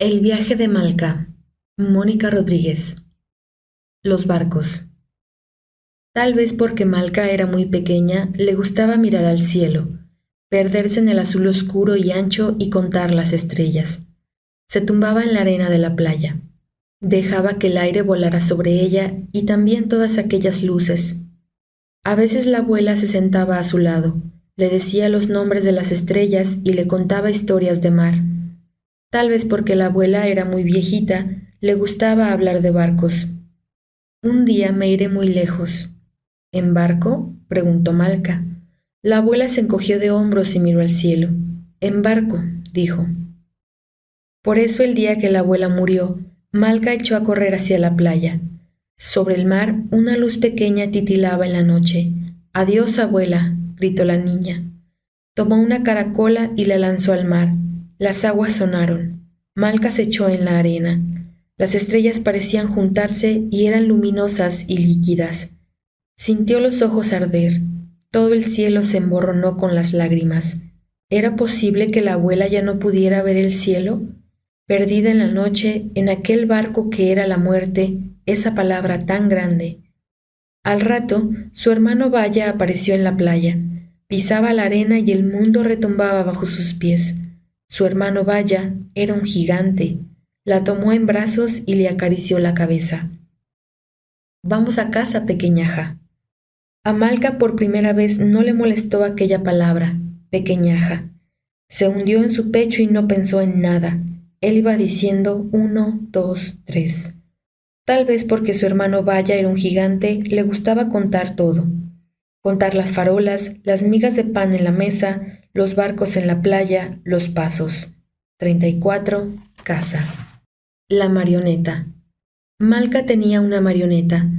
El viaje de Malca. Mónica Rodríguez. Los barcos. Tal vez porque Malca era muy pequeña, le gustaba mirar al cielo, perderse en el azul oscuro y ancho y contar las estrellas. Se tumbaba en la arena de la playa. Dejaba que el aire volara sobre ella y también todas aquellas luces. A veces la abuela se sentaba a su lado, le decía los nombres de las estrellas y le contaba historias de mar. Tal vez porque la abuela era muy viejita, le gustaba hablar de barcos. Un día me iré muy lejos. ¿En barco?, preguntó Malca. La abuela se encogió de hombros y miró al cielo. En barco, dijo. Por eso el día que la abuela murió, Malca echó a correr hacia la playa. Sobre el mar, una luz pequeña titilaba en la noche. Adiós, abuela, gritó la niña. Tomó una caracola y la lanzó al mar. Las aguas sonaron. Malca se echó en la arena. Las estrellas parecían juntarse y eran luminosas y líquidas. Sintió los ojos arder. Todo el cielo se emborronó con las lágrimas. ¿Era posible que la abuela ya no pudiera ver el cielo? Perdida en la noche, en aquel barco que era la muerte, esa palabra tan grande. Al rato, su hermano Vaya apareció en la playa. Pisaba la arena y el mundo retumbaba bajo sus pies. Su hermano Vaya era un gigante. La tomó en brazos y le acarició la cabeza. Vamos a casa, pequeñaja. A Malca por primera vez no le molestó aquella palabra, pequeñaja. Se hundió en su pecho y no pensó en nada. Él iba diciendo 1, 2, 3. Tal vez porque su hermano Vaya era un gigante, le gustaba contar todo. Contar las farolas, las migas de pan en la mesa, los barcos en la playa, los pasos. 34. Casa. La marioneta. Malca tenía una marioneta.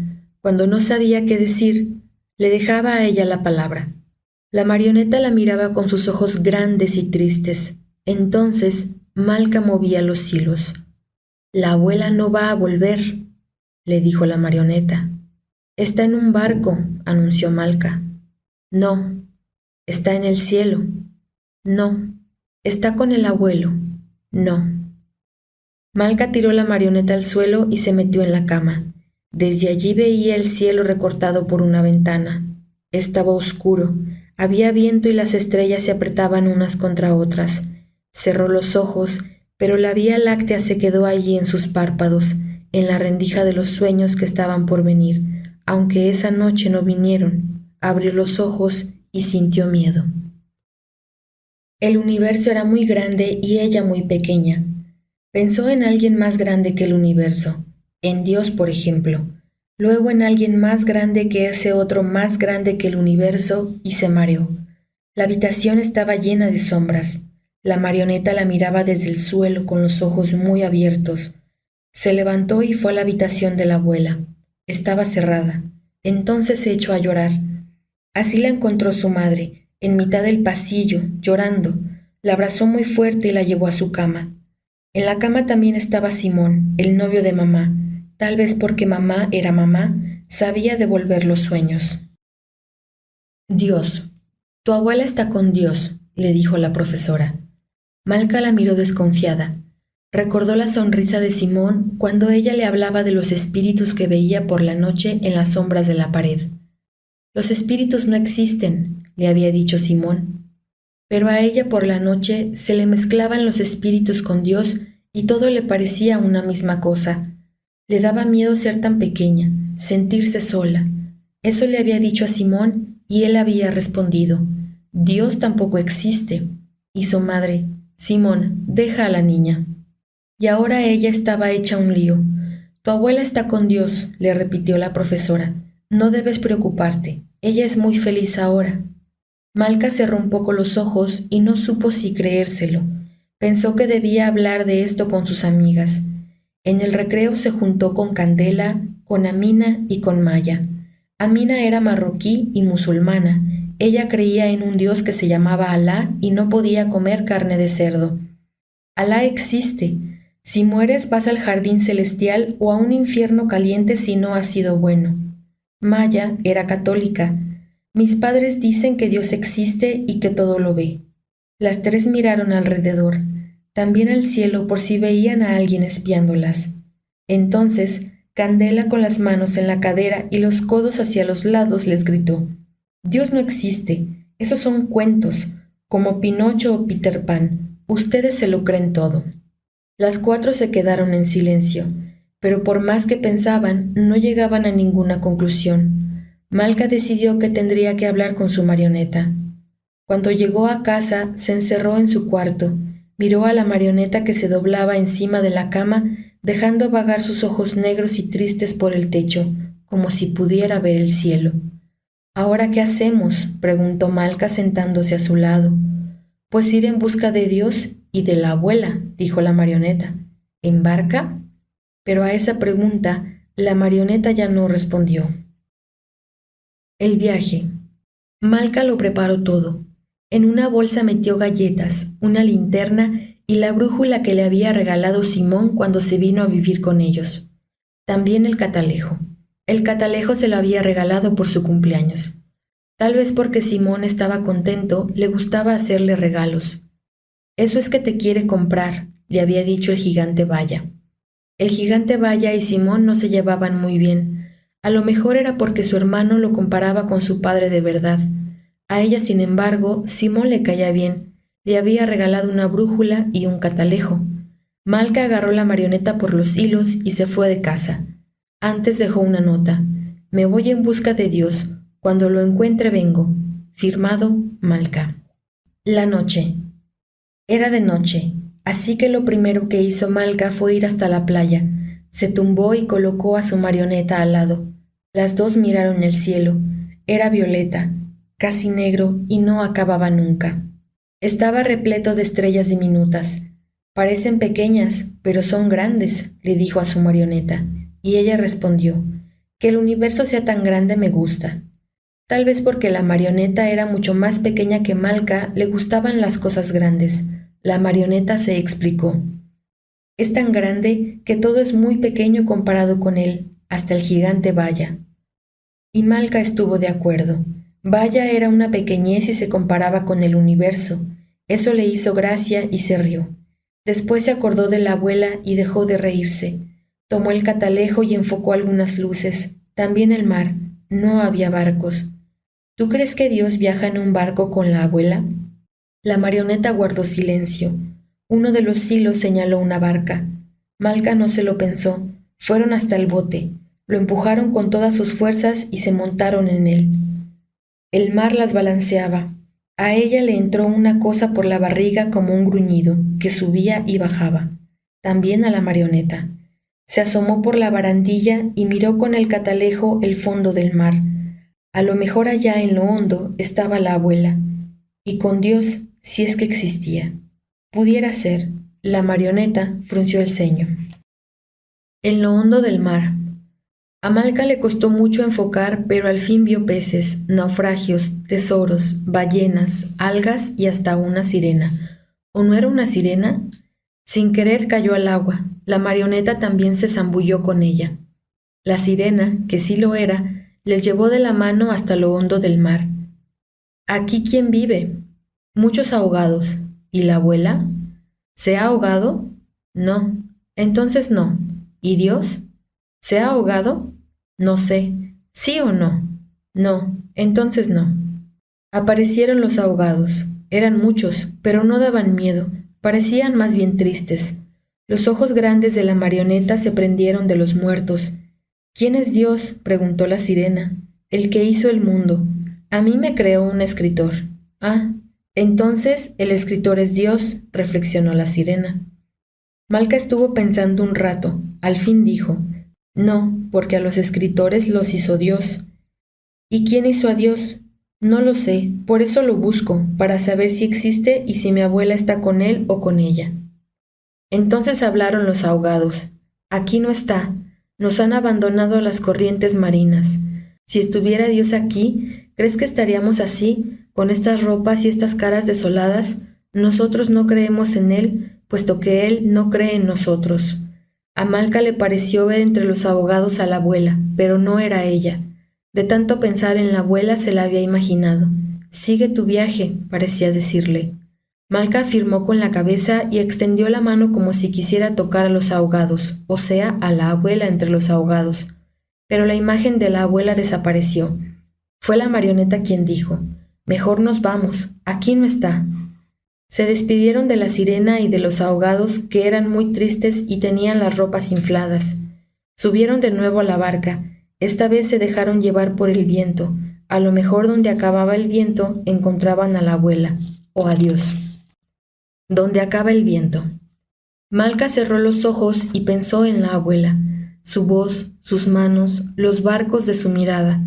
Cuando no sabía qué decir, le dejaba a ella la palabra. La marioneta la miraba con sus ojos grandes y tristes. Entonces Malca movía los hilos. La abuela no va a volver, le dijo la marioneta. Está en un barco, anunció Malca. No, está en el cielo. No, está con el abuelo. No. Malca tiró la marioneta al suelo y se metió en la cama. Desde allí veía el cielo recortado por una ventana. Estaba oscuro, había viento y las estrellas se apretaban unas contra otras. Cerró los ojos, pero la Vía Láctea se quedó allí en sus párpados, en la rendija de los sueños que estaban por venir, aunque esa noche no vinieron. Abrió los ojos y sintió miedo. El universo era muy grande y ella muy pequeña. Pensó en alguien más grande que el universo, en Dios, por ejemplo, luego en alguien más grande que ese otro más grande que el universo, y se mareó. La habitación estaba llena de sombras. La marioneta la miraba desde el suelo con los ojos muy abiertos. Se levantó y fue a la habitación de la abuela. Estaba cerrada. Entonces se echó a llorar. Así la encontró su madre, en mitad del pasillo, llorando. La abrazó muy fuerte y la llevó a su cama. En la cama también estaba Simón, el novio de mamá. Tal vez porque mamá era mamá, sabía devolver los sueños. Dios. Tu abuela está con Dios, le dijo la profesora. Malca la miró desconfiada. Recordó la sonrisa de Simón cuando ella le hablaba de los espíritus que veía por la noche en las sombras de la pared. Los espíritus no existen, le había dicho Simón. Pero a ella por la noche se le mezclaban los espíritus con Dios y todo le parecía una misma cosa. Le daba miedo ser tan pequeña, sentirse sola. Eso le había dicho a Simón y él había respondido, Dios tampoco existe. Y su madre, Simón, deja a la niña. Y ahora ella estaba hecha un lío. Tu abuela está con Dios, le repitió la profesora. No debes preocuparte, ella es muy feliz ahora. Malca cerró un poco los ojos y no supo si creérselo. Pensó que debía hablar de esto con sus amigas. En el recreo se juntó con Candela, con Amina y con Maya. Amina era marroquí y musulmana. Ella creía en un Dios que se llamaba Alá y no podía comer carne de cerdo. Alá existe. Si mueres vas al jardín celestial o a un infierno caliente si no has sido bueno. Maya era católica. Mis padres dicen que Dios existe y que todo lo ve. Las tres miraron alrededor. también al cielo por si veían a alguien espiándolas. Entonces, Candela, con las manos en la cadera y los codos hacia los lados, les gritó: «Dios no existe, esos son cuentos, como Pinocho o Peter Pan. Ustedes se lo creen todo». Las cuatro se quedaron en silencio, pero por más que pensaban, no llegaban a ninguna conclusión. Malca decidió que tendría que hablar con su marioneta. Cuando llegó a casa, se encerró en su cuarto, miró a la marioneta que se doblaba encima de la cama, dejando vagar sus ojos negros y tristes por el techo, como si pudiera ver el cielo. «¿Ahora qué hacemos?», preguntó Malca sentándose a su lado. «Pues ir en busca de Dios y de la abuela», dijo la marioneta. «¿En barca?». Pero a esa pregunta, la marioneta ya no respondió. El viaje. Malca lo preparó todo. En una bolsa metió galletas, una linterna y la brújula que le había regalado Simón cuando se vino a vivir con ellos. También el catalejo. El catalejo se lo había regalado por su cumpleaños. Tal vez porque Simón estaba contento, le gustaba hacerle regalos. «Eso es que te quiere comprar», le había dicho el gigante Vaya. El gigante Vaya y Simón no se llevaban muy bien. A lo mejor era porque su hermano lo comparaba con su padre de verdad. A ella, sin embargo, Simón le caía bien. Le había regalado una brújula y un catalejo. Malca agarró la marioneta por los hilos y se fue de casa. Antes dejó una nota: «Me voy en busca de Dios. Cuando lo encuentre vengo». Firmado Malca. La noche. Era de noche, así que lo primero que hizo Malca fue ir hasta la playa. Se tumbó y colocó a su marioneta al lado. Las dos miraron el cielo. Era violeta, casi negro y no acababa nunca. Estaba repleto de estrellas diminutas. «Parecen pequeñas, pero son grandes», le dijo a su marioneta, y ella respondió: «Que el universo sea tan grande me gusta». Tal vez porque la marioneta era mucho más pequeña que Malca, le gustaban las cosas grandes. La marioneta se explicó: «Es tan grande que todo es muy pequeño comparado con él, hasta el gigante Vaya». Y Malca estuvo de acuerdo. Vaya era una pequeñez y se comparaba con el universo. Eso le hizo gracia y se rió. Después se acordó de la abuela y dejó de reírse. Tomó el catalejo y enfocó algunas luces. También el mar. No había barcos. «¿Tú crees que Dios viaja en un barco con la abuela?». La marioneta guardó silencio. Uno de los hilos señaló una barca. Malca no se lo pensó. Fueron hasta el bote. Lo empujaron con todas sus fuerzas y se montaron en él. El mar las balanceaba. A ella le entró una cosa por la barriga como un gruñido, que subía y bajaba. También a la marioneta. Se asomó por la barandilla y miró con el catalejo el fondo del mar. A lo mejor allá en lo hondo estaba la abuela. Y con Dios, si es que existía. Pudiera ser. La marioneta frunció el ceño. En lo hondo del mar. A Malca le costó mucho enfocar, pero al fin vio peces, naufragios, tesoros, ballenas, algas y hasta una sirena. ¿O no era una sirena? Sin querer cayó al agua. La marioneta también se zambulló con ella. La sirena, que sí lo era, les llevó de la mano hasta lo hondo del mar. «¿Aquí quién vive?». «Muchos ahogados». «¿Y la abuela?». «¿Se ha ahogado?». «No». «Entonces no». «¿Y Dios?». «¿Se ha ahogado?». «No sé». «¿Sí o no?». «No». «Entonces no». Aparecieron los ahogados. Eran muchos, pero no daban miedo, parecían más bien tristes. Los ojos grandes de la marioneta se prendieron de los muertos. «¿Quién es Dios?», preguntó la sirena. «El que hizo el mundo. A mí me creó un escritor». «Ah, entonces el escritor es Dios», reflexionó la sirena. Malca estuvo pensando un rato. Al fin dijo: «No, porque a los escritores los hizo Dios». «¿Y quién hizo a Dios?». «No lo sé, por eso lo busco, para saber si existe y si mi abuela está con él o con ella». Entonces hablaron los ahogados. «Aquí no está. Nos han abandonado a las corrientes marinas. Si estuviera Dios aquí, ¿crees que estaríamos así, con estas ropas y estas caras desoladas? Nosotros no creemos en Él, puesto que Él no cree en nosotros». A Malca le pareció ver entre los ahogados a la abuela, pero no era ella. De tanto pensar en la abuela se la había imaginado. «Sigue tu viaje», parecía decirle. Malca afirmó con la cabeza y extendió la mano como si quisiera tocar a los ahogados, o sea, a la abuela entre los ahogados. Pero la imagen de la abuela desapareció. Fue la marioneta quien dijo: «Mejor nos vamos, aquí no está». Se despidieron de la sirena y de los ahogados, que eran muy tristes y tenían las ropas infladas. Subieron de nuevo a la barca. Esta vez se dejaron llevar por el viento. A lo mejor donde acababa el viento encontraban a la abuela, o a Dios. Donde acaba el viento. Malca cerró los ojos y pensó en la abuela. Su voz, sus manos, los barcos de su mirada.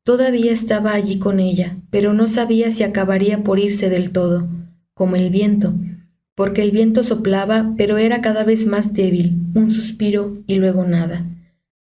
Todavía estaba allí con ella, pero no sabía si acabaría por irse del todo, como el viento, porque el viento soplaba, pero era cada vez más débil, un suspiro y luego nada.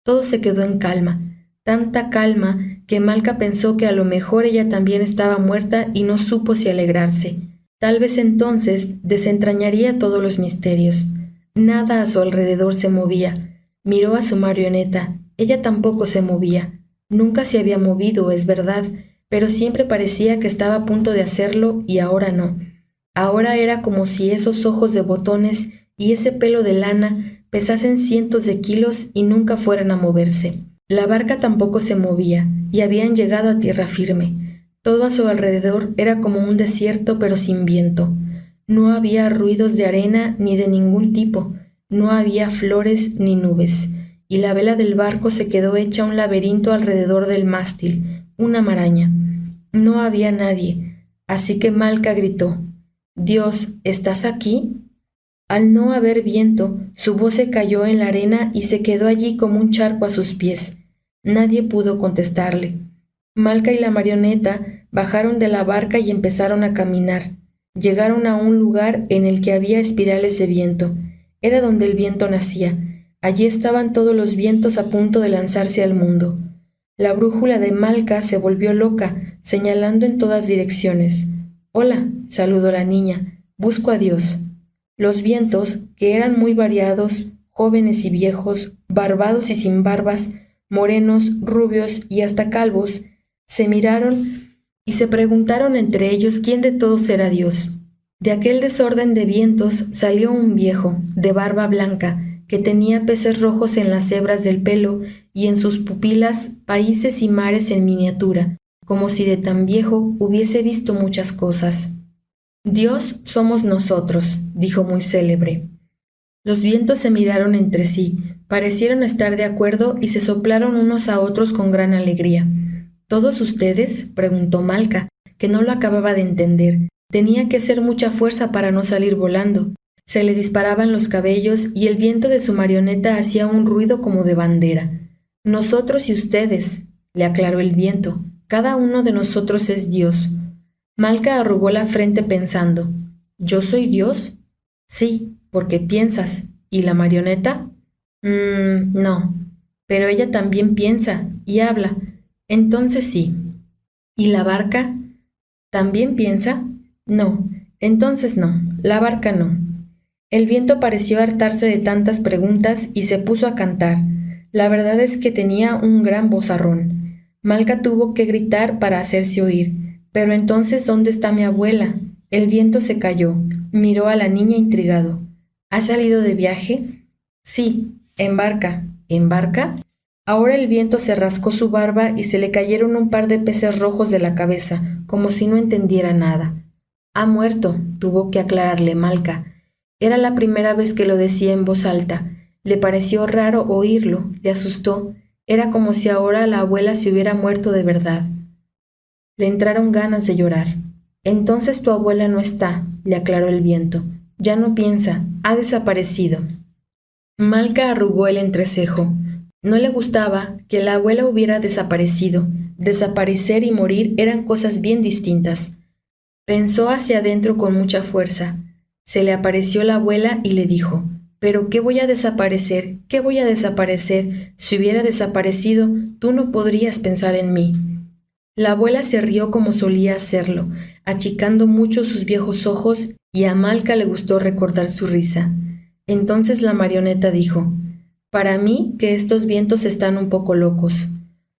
Todo se quedó en calma, tanta calma que Malca pensó que a lo mejor ella también estaba muerta y no supo si alegrarse. Tal vez entonces desentrañaría todos los misterios. Nada a su alrededor se movía. Miró a su marioneta. Ella tampoco se movía. Nunca se había movido, es verdad, pero siempre parecía que estaba a punto de hacerlo y ahora no. Ahora era como si esos ojos de botones y ese pelo de lana pesasen cientos de kilos y nunca fueran a moverse. La barca tampoco se movía y habían llegado a tierra firme. Todo a su alrededor era como un desierto pero sin viento. No había ruidos de arena ni de ningún tipo, no había flores ni nubes, y la vela del barco se quedó hecha un laberinto alrededor del mástil, una maraña. No había nadie, así que Malca gritó: «Dios, ¿estás aquí?». Al no haber viento, su voz se cayó en la arena y se quedó allí como un charco a sus pies. Nadie pudo contestarle. Malca y la marioneta bajaron de la barca y empezaron a caminar. Llegaron a un lugar en el que había espirales de viento. Era donde el viento nacía. Allí estaban todos los vientos a punto de lanzarse al mundo. La brújula de Malca se volvió loca, señalando en todas direcciones. «Hola», saludó la niña, «busco a Dios». Los vientos, que eran muy variados, jóvenes y viejos, barbados y sin barbas, morenos, rubios y hasta calvos, se miraron y se preguntaron entre ellos quién de todos era Dios. De aquel desorden de vientos salió un viejo, de barba blanca, que tenía peces rojos en las hebras del pelo y en sus pupilas países y mares en miniatura, como si de tan viejo hubiese visto muchas cosas. «Dios somos nosotros», dijo muy célebre. Los vientos se miraron entre sí, parecieron estar de acuerdo y se soplaron unos a otros con gran alegría. «¿Todos ustedes?», preguntó Malca, que no lo acababa de entender. Tenía que hacer mucha fuerza para no salir volando. Se le disparaban los cabellos y el viento de su marioneta hacía un ruido como de bandera. «Nosotros y ustedes», le aclaró el viento. «Cada uno de nosotros es Dios». Malca arrugó la frente pensando: «¿Yo soy Dios?». «Sí, porque piensas. ¿Y la marioneta?». No, pero ella también piensa y habla. Entonces sí». «¿Y la barca? ¿También piensa?». «No, entonces no, la barca no». El viento pareció hartarse de tantas preguntas y se puso a cantar. La verdad es que tenía un gran vozarrón. Malca tuvo que gritar para hacerse oír. «Pero entonces, ¿dónde está mi abuela?». El viento se calló. Miró a la niña intrigado. «¿Ha salido de viaje?». «Sí, en barca». «¿En barca?». Ahora el viento se rascó su barba y se le cayeron un par de peces rojos de la cabeza, como si no entendiera nada. «Ha muerto», tuvo que aclararle Malca. Era la primera vez que lo decía en voz alta. Le pareció raro oírlo, le asustó. Era como si ahora la abuela se hubiera muerto de verdad. Le entraron ganas de llorar. «Entonces tu abuela no está», le aclaró el viento. «Ya no piensa, ha desaparecido». Malca arrugó el entrecejo. No le gustaba que la abuela hubiera desaparecido. Desaparecer y morir eran cosas bien distintas. Pensó hacia adentro con mucha fuerza. Se le apareció la abuela y le dijo: «¿Pero qué voy a desaparecer? ¿Qué voy a desaparecer? Si hubiera desaparecido, tú no podrías pensar en mí». La abuela se rió como solía hacerlo, achicando mucho sus viejos ojos, y a Malca le gustó recordar su risa. Entonces la marioneta dijo: «Para mí que estos vientos están un poco locos».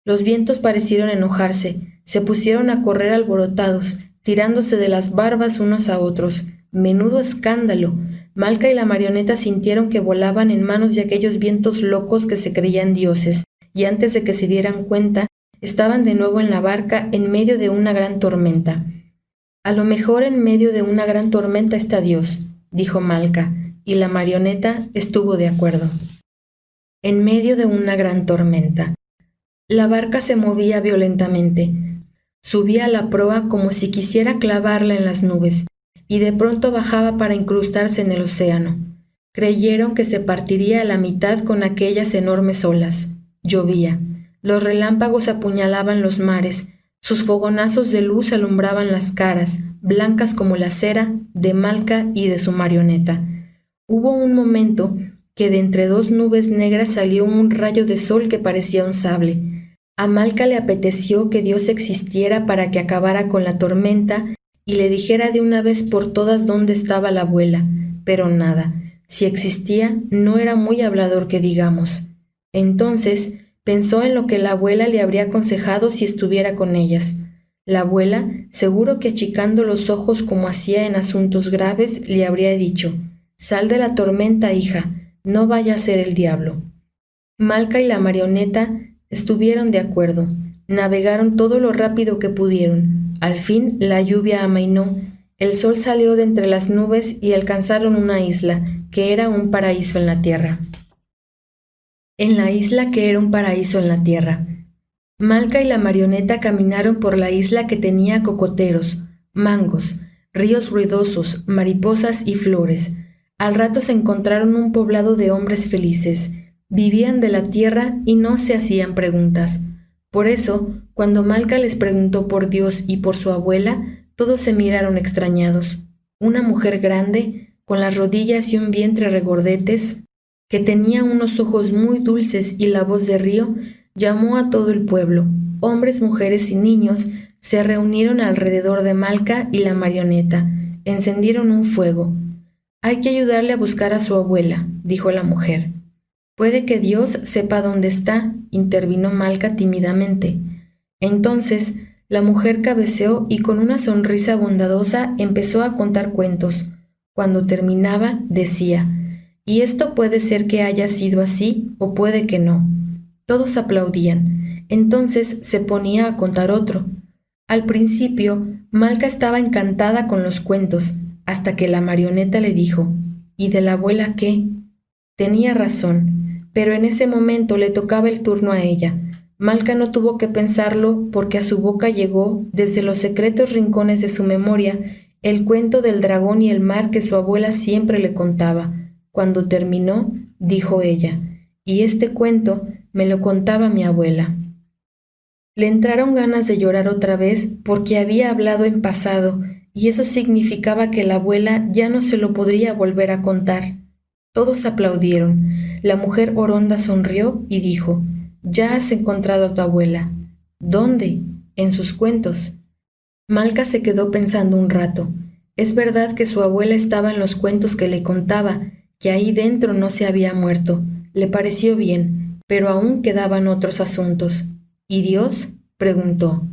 Los vientos parecieron enojarse, se pusieron a correr alborotados, tirándose de las barbas unos a otros, ¡Menudo escándalo! Malca y la marioneta sintieron que volaban en manos de aquellos vientos locos que se creían dioses, y antes de que se dieran cuenta, estaban de nuevo en la barca en medio de una gran tormenta. A lo mejor en medio de una gran tormenta está Dios, dijo Malca, y la marioneta estuvo de acuerdo. En medio de una gran tormenta. La barca se movía violentamente. Subía a la proa como si quisiera clavarla en las nubes, y de pronto bajaba para incrustarse en el océano. Creyeron que se partiría a la mitad con aquellas enormes olas. Llovía. Los relámpagos apuñalaban los mares. Sus fogonazos de luz alumbraban las caras, blancas como la cera, de Malca y de su marioneta. Hubo un momento que de entre dos nubes negras salió un rayo de sol que parecía un sable. A Malca le apeteció que Dios existiera para que acabara con la tormenta y le dijera de una vez por todas dónde estaba la abuela, pero nada. Si existía, no era muy hablador que digamos. Entonces pensó en lo que la abuela le habría aconsejado si estuviera con ellas. La abuela, seguro que achicando los ojos como hacía en asuntos graves, le habría dicho: «Sal de la tormenta, hija, no vaya a ser el diablo». Malca y la marioneta estuvieron de acuerdo. Navegaron todo lo rápido que pudieron. Al fin la lluvia amainó. El sol salió de entre las nubes y alcanzaron una isla, que era un paraíso en la tierra. En la isla que era un paraíso en la tierra. Malca y la marioneta caminaron por la isla que tenía cocoteros, mangos, ríos ruidosos, mariposas y flores. Al rato se encontraron un poblado de hombres felices. Vivían de la tierra y no se hacían preguntas. Por eso, cuando Malca les preguntó por Dios y por su abuela, todos se miraron extrañados. Una mujer grande, con las rodillas y un vientre regordetes, que tenía unos ojos muy dulces y la voz de río, llamó a todo el pueblo. Hombres, mujeres y niños se reunieron alrededor de Malca y la marioneta. Encendieron un fuego. «Hay que ayudarle a buscar a su abuela», dijo la mujer. «Puede que Dios sepa dónde está», intervino Malca tímidamente. Entonces la mujer cabeceó y con una sonrisa bondadosa empezó a contar cuentos. Cuando terminaba, decía: «Y esto puede ser que haya sido así o puede que no». Todos aplaudían. Entonces se ponía a contar otro. Al principio, Malca estaba encantada con los cuentos, hasta que la marioneta le dijo: «¿Y de la abuela qué?». Tenía razón, pero en ese momento le tocaba el turno a ella. Malca no tuvo que pensarlo porque a su boca llegó, desde los secretos rincones de su memoria, el cuento del dragón y el mar que su abuela siempre le contaba. Cuando terminó, dijo ella: «Y este cuento me lo contaba mi abuela». Le entraron ganas de llorar otra vez porque había hablado en pasado, y eso significaba que la abuela ya no se lo podría volver a contar. Todos aplaudieron. La mujer oronda sonrió y dijo: «Ya has encontrado a tu abuela». «¿Dónde?». «En sus cuentos». Malca se quedó pensando un rato. Es verdad que su abuela estaba en los cuentos que le contaba, que ahí dentro no se había muerto. Le pareció bien, pero aún quedaban otros asuntos. «¿Y Dios?», preguntó.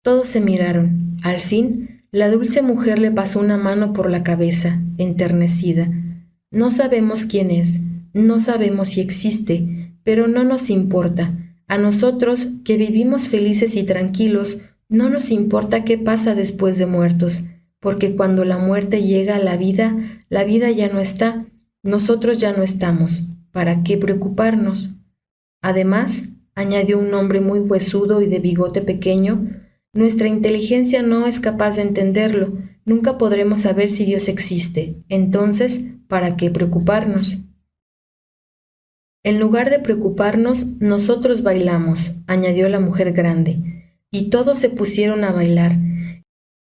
Todos se miraron. Al fin, la dulce mujer le pasó una mano por la cabeza, enternecida. «No sabemos quién es, no sabemos si existe, pero no nos importa. A nosotros, que vivimos felices y tranquilos, no nos importa qué pasa después de muertos, porque cuando la muerte llega a la vida ya no está, nosotros ya no estamos. ¿Para qué preocuparnos?». Además, añadió un hombre muy huesudo y de bigote pequeño, nuestra inteligencia no es capaz de entenderlo, nunca podremos saber si Dios existe, entonces, ¿para qué preocuparnos? En lugar de preocuparnos, nosotros bailamos, añadió la mujer grande, y todos se pusieron a bailar.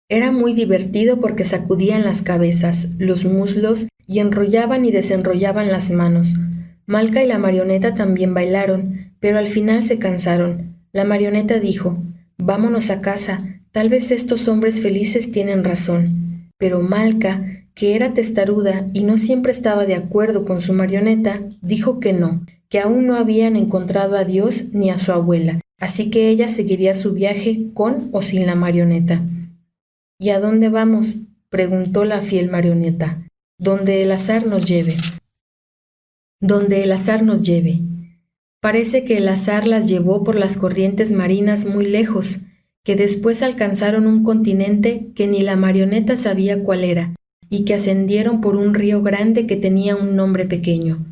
Era muy divertido porque sacudían las cabezas, los muslos y enrollaban y desenrollaban las manos. Malca y la marioneta también bailaron, pero al final se cansaron. La marioneta dijo: «Vámonos a casa, tal vez estos hombres felices tienen razón». Pero Malca, que era testaruda y no siempre estaba de acuerdo con su marioneta, dijo que no, que aún no habían encontrado a Dios ni a su abuela, así que ella seguiría su viaje con o sin la marioneta. «¿Y a dónde vamos?». preguntó la fiel marioneta. Donde el azar nos lleve. Donde el azar nos lleve. Parece que el azar las llevó por las corrientes marinas muy lejos, que después alcanzaron un continente que ni la marioneta sabía cuál era, y que ascendieron por un río grande que tenía un nombre pequeño.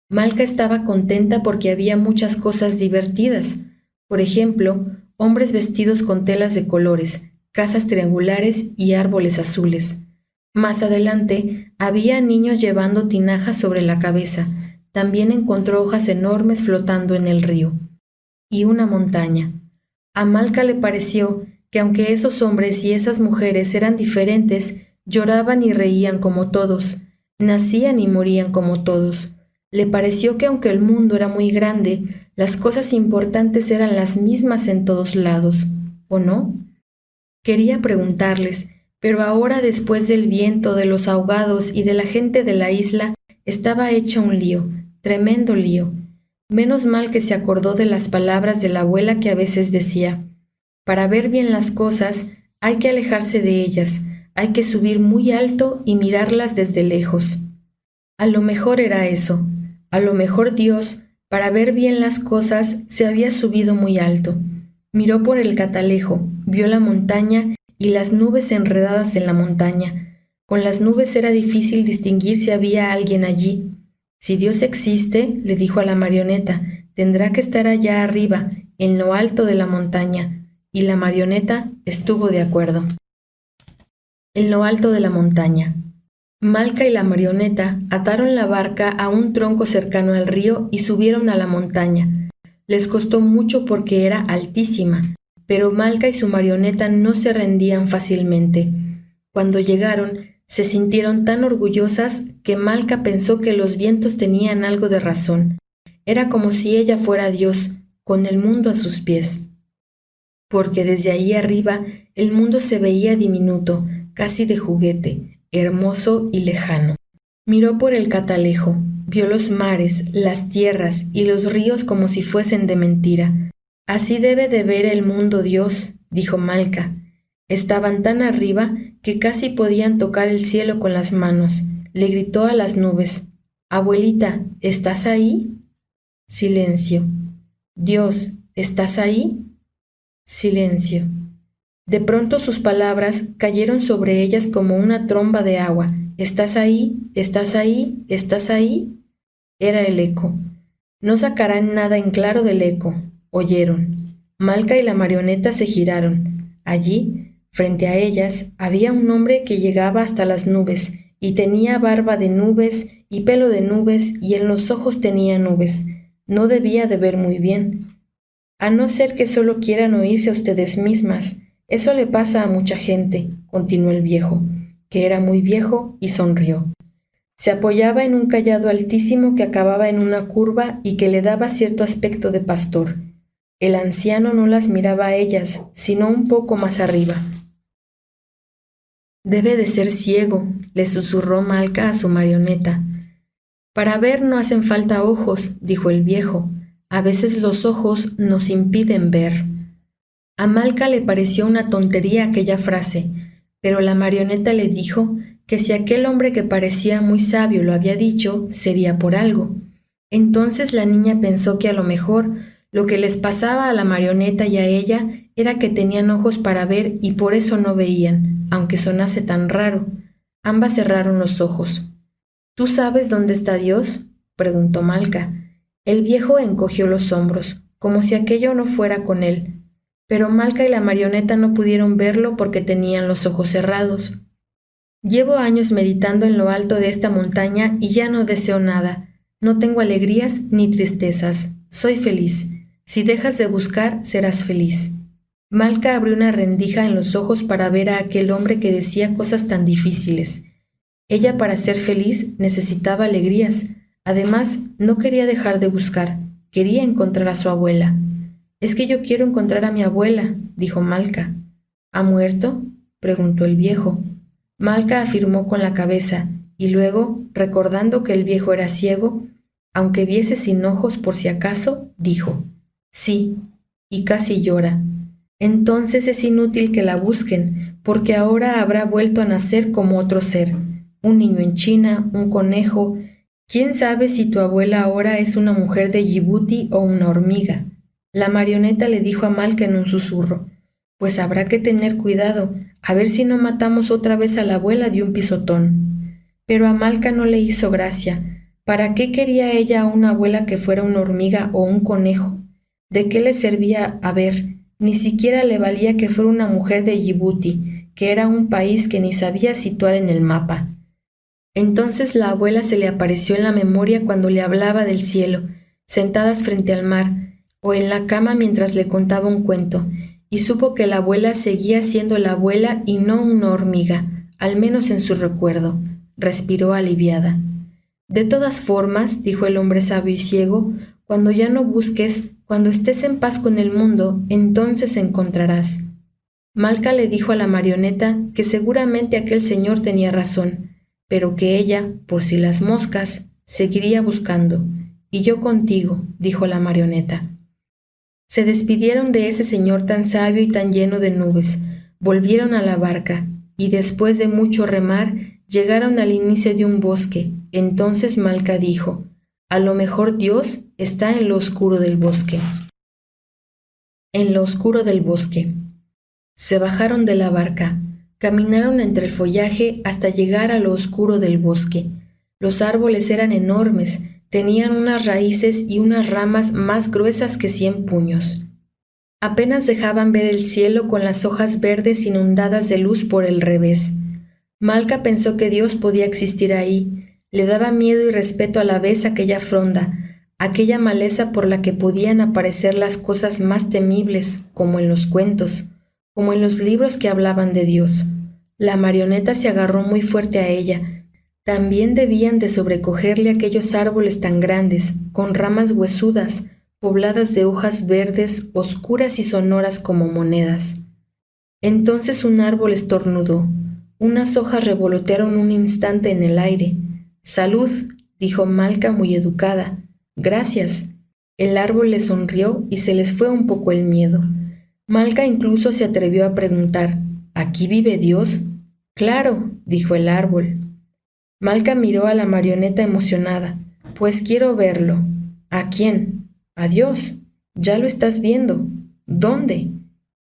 Malca estaba contenta porque había muchas cosas divertidas. Por ejemplo, hombres vestidos con telas de colores, casas triangulares y árboles azules. Más adelante, había niños llevando tinajas sobre la cabeza. También encontró hojas enormes flotando en el río. Y una montaña. A Malca le pareció que aunque esos hombres y esas mujeres eran diferentes, lloraban y reían como todos, nacían y morían como todos. Le pareció que aunque el mundo era muy grande, las cosas importantes eran las mismas en todos lados, ¿o no? Quería preguntarles, pero ahora después del viento, de los ahogados y de la gente de la isla, estaba hecha un lío, tremendo lío. Menos mal que se acordó de las palabras de la abuela que a veces decía, para ver bien las cosas hay que alejarse de ellas, hay que subir muy alto y mirarlas desde lejos. A lo mejor era eso, a lo mejor Dios, para ver bien las cosas, se había subido muy alto. Miró por el catalejo, vio la montaña y las nubes enredadas en la montaña. Con las nubes era difícil distinguir si había alguien allí. Si Dios existe, le dijo a la marioneta, tendrá que estar allá arriba, en lo alto de la montaña. Y la marioneta estuvo de acuerdo. En lo alto de la montaña. Malca y la marioneta ataron la barca a un tronco cercano al río y subieron a la montaña. Les costó mucho porque era altísima, pero Malca y su marioneta no se rendían fácilmente. Cuando llegaron, se sintieron tan orgullosas que Malca pensó que los vientos tenían algo de razón. Era como si ella fuera Dios, con el mundo a sus pies. Porque desde ahí arriba el mundo se veía diminuto, casi de juguete, hermoso y lejano. Miró por el catalejo, vio los mares, las tierras y los ríos como si fuesen de mentira. Así debe de ver el mundo Dios, dijo Malca. Estaban tan arriba que casi podían tocar el cielo con las manos. Le gritó a las nubes, «Abuelita, ¿estás ahí?» Silencio. «Dios, ¿estás ahí?» Silencio. De pronto sus palabras cayeron sobre ellas como una tromba de agua. «¿Estás ahí? ¿Estás ahí? ¿Estás ahí?» Era el eco. No sacarán nada en claro del eco. Oyeron. Malca y la marioneta se giraron. Allí, frente a ellas, había un hombre que llegaba hasta las nubes, y tenía barba de nubes y pelo de nubes, y en los ojos tenía nubes. No debía de ver muy bien. A no ser que solo quieran oírse a ustedes mismas. Eso le pasa a mucha gente, continuó el viejo, que era muy viejo, y sonrió. Se apoyaba en un cayado altísimo que acababa en una curva y que le daba cierto aspecto de pastor. El anciano no las miraba a ellas, sino un poco más arriba. «Debe de ser ciego», le susurró Malca a su marioneta. «Para ver no hacen falta ojos», dijo el viejo. «A veces los ojos nos impiden ver». A Malca le pareció una tontería aquella frase, pero la marioneta le dijo que si aquel hombre que parecía muy sabio lo había dicho, sería por algo. Entonces la niña pensó que a lo mejor lo que les pasaba a la marioneta y a ella era que tenían ojos para ver y por eso no veían, aunque sonase tan raro. Ambas cerraron los ojos. «¿Tú sabes dónde está Dios?», preguntó Malca. El viejo encogió los hombros, como si aquello no fuera con él. Pero Malca y la marioneta no pudieron verlo porque tenían los ojos cerrados. «Llevo años meditando en lo alto de esta montaña y ya no deseo nada. No tengo alegrías ni tristezas. Soy feliz. Si dejas de buscar, serás feliz». Malca abrió una rendija en los ojos para ver a aquel hombre que decía cosas tan difíciles. Ella, para ser feliz, necesitaba alegrías. Además, no quería dejar de buscar. Quería encontrar a su abuela. «Es que yo quiero encontrar a mi abuela», dijo Malca. «¿Ha muerto?», preguntó el viejo. Malca afirmó con la cabeza, y luego, recordando que el viejo era ciego, aunque viese sin ojos por si acaso, dijo, «Sí», y casi llora. Entonces es inútil que la busquen, porque ahora habrá vuelto a nacer como otro ser, un niño en China, un conejo. ¿Quién sabe si tu abuela ahora es una mujer de Yibuti o una hormiga? La marioneta le dijo a Malca en un susurro: pues habrá que tener cuidado, a ver si no matamos otra vez a la abuela de un pisotón. Pero a Malca no le hizo gracia. ¿Para qué quería ella a una abuela que fuera una hormiga o un conejo? ¿De qué le servía? A ver, ni siquiera le valía que fuera una mujer de Yibuti, que era un país que ni sabía situar en el mapa. Entonces la abuela se le apareció en la memoria cuando le hablaba del cielo, sentadas frente al mar, o en la cama mientras le contaba un cuento, y supo que la abuela seguía siendo la abuela y no una hormiga, al menos en su recuerdo. Respiró aliviada. De todas formas, dijo el hombre sabio y ciego, cuando ya no busques, cuando estés en paz con el mundo, entonces encontrarás. Malca le dijo a la marioneta que seguramente aquel señor tenía razón, pero que ella, por si las moscas, seguiría buscando. Y yo contigo, dijo la marioneta. Se despidieron de ese señor tan sabio y tan lleno de nubes, volvieron a la barca, y después de mucho remar, llegaron al inicio de un bosque. Entonces Malca dijo: a lo mejor Dios está en lo oscuro del bosque. En lo oscuro del bosque. Se bajaron de la barca, caminaron entre el follaje hasta llegar a lo oscuro del bosque. Los árboles eran enormes, tenían unas raíces y unas ramas más gruesas que 100 puños. Apenas dejaban ver el cielo con las hojas verdes inundadas de luz por el revés. Malca pensó que Dios podía existir ahí. Le daba miedo y respeto a la vez aquella fronda, aquella maleza por la que podían aparecer las cosas más temibles, como en los cuentos, como en los libros que hablaban de Dios. La marioneta se agarró muy fuerte a ella. También debían de sobrecogerle aquellos árboles tan grandes, con ramas huesudas, pobladas de hojas verdes, oscuras y sonoras como monedas. Entonces un árbol estornudó. Unas hojas revolotearon un instante en el aire. «Salud», dijo Malca muy educada. «Gracias». El árbol le sonrió y se les fue un poco el miedo. Malca incluso se atrevió a preguntar: ¿aquí vive Dios? «Claro», dijo el árbol. Malca miró a la marioneta emocionada. «Pues quiero verlo». «¿A quién?» «A Dios». «Ya lo estás viendo». «¿Dónde?»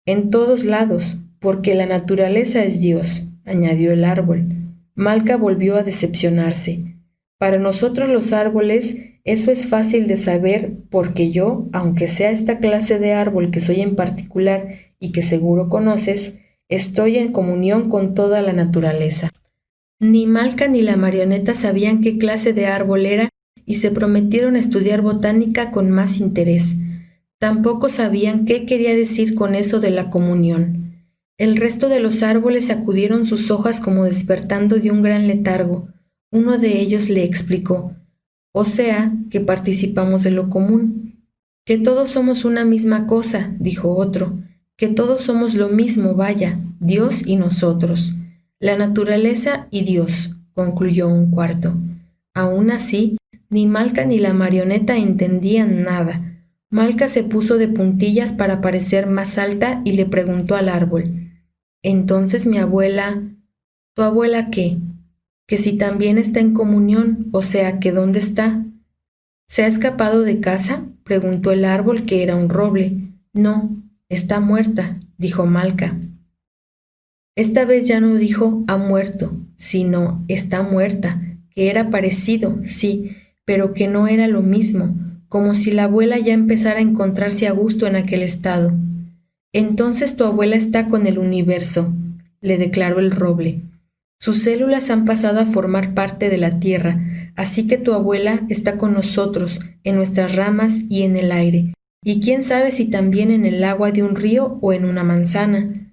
«En todos lados, porque la naturaleza es Dios», añadió el árbol. Malca volvió a decepcionarse. «Para nosotros los árboles, eso es fácil de saber, porque yo, aunque sea esta clase de árbol que soy en particular y que seguro conoces, estoy en comunión con toda la naturaleza». Ni Malca ni la marioneta sabían qué clase de árbol era y se prometieron estudiar botánica con más interés. Tampoco sabían qué quería decir con eso de la comunión. El resto de los árboles sacudieron sus hojas como despertando de un gran letargo. Uno de ellos le explicó: «O sea, que participamos de lo común». «Que todos somos una misma cosa», dijo otro. «Que todos somos lo mismo, vaya, Dios y nosotros. La naturaleza y Dios», concluyó un cuarto. Aún así, ni Malca ni la marioneta entendían nada. Malca se puso de puntillas para parecer más alta y le preguntó al árbol: «Entonces mi abuela...» «¿Tu abuela qué?» «Que si también está en comunión, o sea, que ¿dónde está?» «¿Se ha escapado de casa?», preguntó el árbol, que era un roble. «No, está muerta», dijo Malca. Esta vez ya no dijo «ha muerto», sino «está muerta», que era parecido, sí, pero que no era lo mismo, como si la abuela ya empezara a encontrarse a gusto en aquel estado. «Entonces tu abuela está con el universo», le declaró el roble. «Sus células han pasado a formar parte de la tierra, así que tu abuela está con nosotros, en nuestras ramas y en el aire, y quién sabe si también en el agua de un río o en una manzana».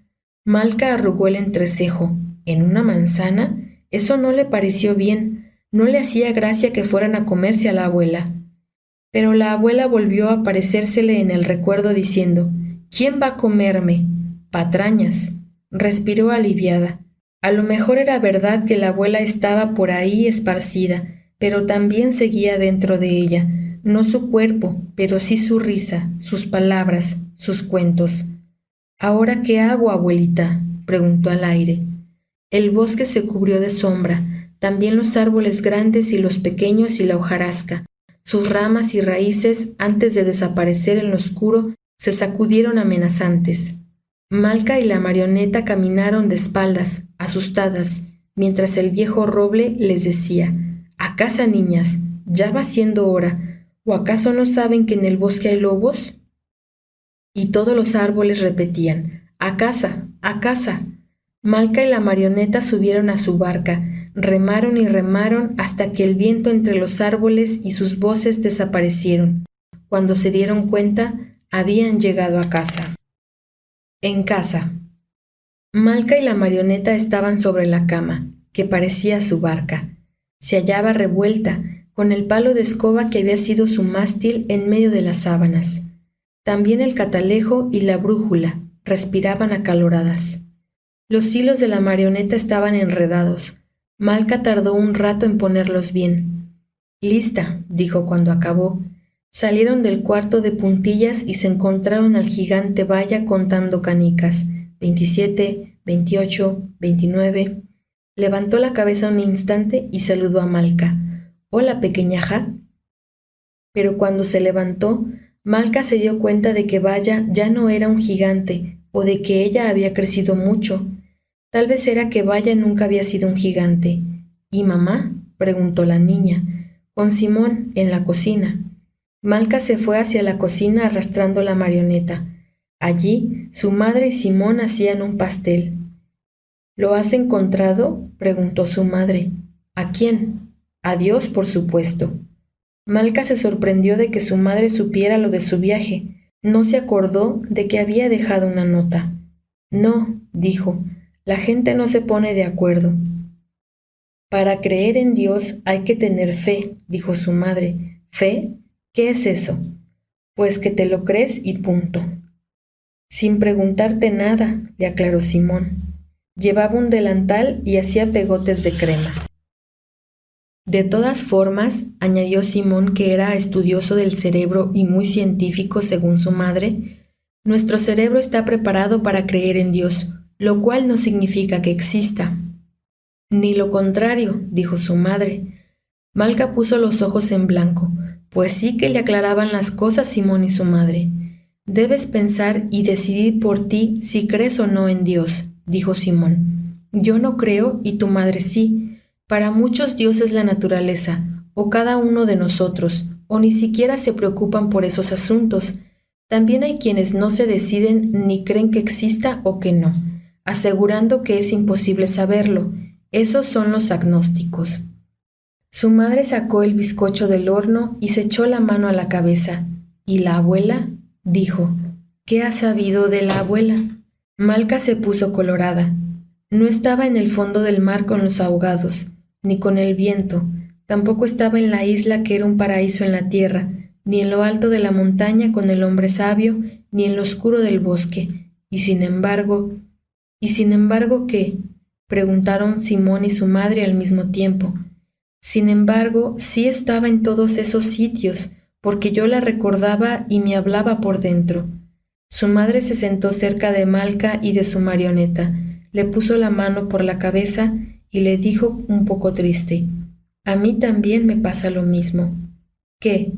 Malca arrugó el entrecejo. ¿En una manzana? Eso no le pareció bien. No le hacía gracia que fueran a comerse a la abuela. Pero la abuela volvió a aparecérsele en el recuerdo diciendo: «¿Quién va a comerme?» «Patrañas». Respiró aliviada. A lo mejor era verdad que la abuela estaba por ahí esparcida, pero también seguía dentro de ella, no su cuerpo, pero sí su risa, sus palabras, sus cuentos. ¿Ahora qué hago, abuelita?, preguntó al aire. El bosque se cubrió de sombra, también los árboles grandes y los pequeños y la hojarasca. Sus ramas y raíces, antes de desaparecer en lo oscuro, se sacudieron amenazantes. Malca y la marioneta caminaron de espaldas, asustadas, mientras el viejo roble les decía: «A casa, niñas, ya va siendo hora. ¿O acaso no saben que en el bosque hay lobos?». Y todos los árboles repetían: «A casa, a casa». Malca y la marioneta subieron a su barca, remaron y remaron hasta que el viento entre los árboles y sus voces desaparecieron. Cuando se dieron cuenta, habían llegado a casa. En casa. Malca y la marioneta estaban sobre la cama, que parecía su barca. Se hallaba revuelta, con el palo de escoba que había sido su mástil en medio de las sábanas. También el catalejo y la brújula respiraban acaloradas. Los hilos de la marioneta estaban enredados. Malca tardó un rato en ponerlos bien. «Lista», dijo cuando acabó. Salieron del cuarto de puntillas y se encontraron al gigante Vaya contando canicas. 27, 28, 29. Levantó la cabeza un instante y saludó a Malca. «Hola, pequeñaja». Pero cuando se levantó, Malca se dio cuenta de que Vaya ya no era un gigante o de que ella había crecido mucho. Tal vez era que Vaya nunca había sido un gigante. «¿Y mamá?», preguntó la niña. «Con Simón, en la cocina». Malca se fue hacia la cocina arrastrando la marioneta. Allí, su madre y Simón hacían un pastel. «¿Lo has encontrado?», preguntó su madre. «¿A quién?». «A Dios, por supuesto». Malca se sorprendió de que su madre supiera lo de su viaje. No se acordó de que había dejado una nota. «No», dijo, «la gente no se pone de acuerdo». «Para creer en Dios hay que tener fe», dijo su madre. «¿Fe? ¿Qué es eso?». «Pues que te lo crees y punto». «Sin preguntarte nada», le aclaró Simón. Llevaba un delantal y hacía pegotes de crema. «De todas formas», añadió Simón, que era estudioso del cerebro y muy científico según su madre, «nuestro cerebro está preparado para creer en Dios, lo cual no significa que exista». «Ni lo contrario», dijo su madre. Malca puso los ojos en blanco, pues sí que le aclaraban las cosas Simón y su madre. «Debes pensar y decidir por ti si crees o no en Dios», dijo Simón. «Yo no creo y tu madre sí. Para muchos Dios es la naturaleza, o cada uno de nosotros, o ni siquiera se preocupan por esos asuntos. También hay quienes no se deciden ni creen que exista o que no, asegurando que es imposible saberlo. Esos son los agnósticos». Su madre sacó el bizcocho del horno y se echó la mano a la cabeza. «¿Y la abuela?», dijo. «¿Qué has sabido de la abuela?». Malca se puso colorada. No estaba en el fondo del mar con los ahogados, ni con el viento, tampoco estaba en la isla que era un paraíso en la tierra, ni en lo alto de la montaña con el hombre sabio, ni en lo oscuro del bosque. Y sin embargo, ¿qué?, preguntaron Simón y su madre al mismo tiempo. Sin embargo, sí estaba en todos esos sitios, porque yo la recordaba y me hablaba por dentro. Su madre se sentó cerca de Malca y de su marioneta, le puso la mano por la cabeza y le dijo un poco triste: «A mí también me pasa lo mismo». «¿Qué?».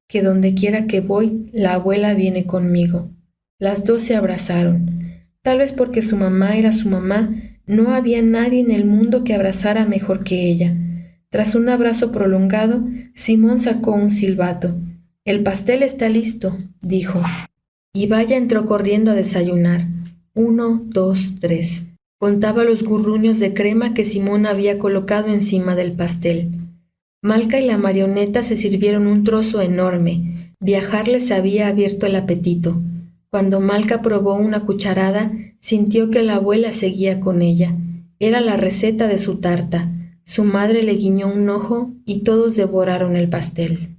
«Que donde quiera que voy, la abuela viene conmigo». Las dos se abrazaron. Tal vez porque su mamá era su mamá, no había nadie en el mundo que abrazara mejor que ella. Tras un abrazo prolongado, Simón sacó un silbato. «El pastel está listo», dijo. Y Vaya entró corriendo a desayunar. 1, 2, 3. Contaba los gurruños de crema que Simón había colocado encima del pastel. Malca y la marioneta se sirvieron un trozo enorme. Viajar les había abierto el apetito. Cuando Malca probó una cucharada, sintió que la abuela seguía con ella. Era la receta de su tarta. Su madre le guiñó un ojo y todos devoraron el pastel.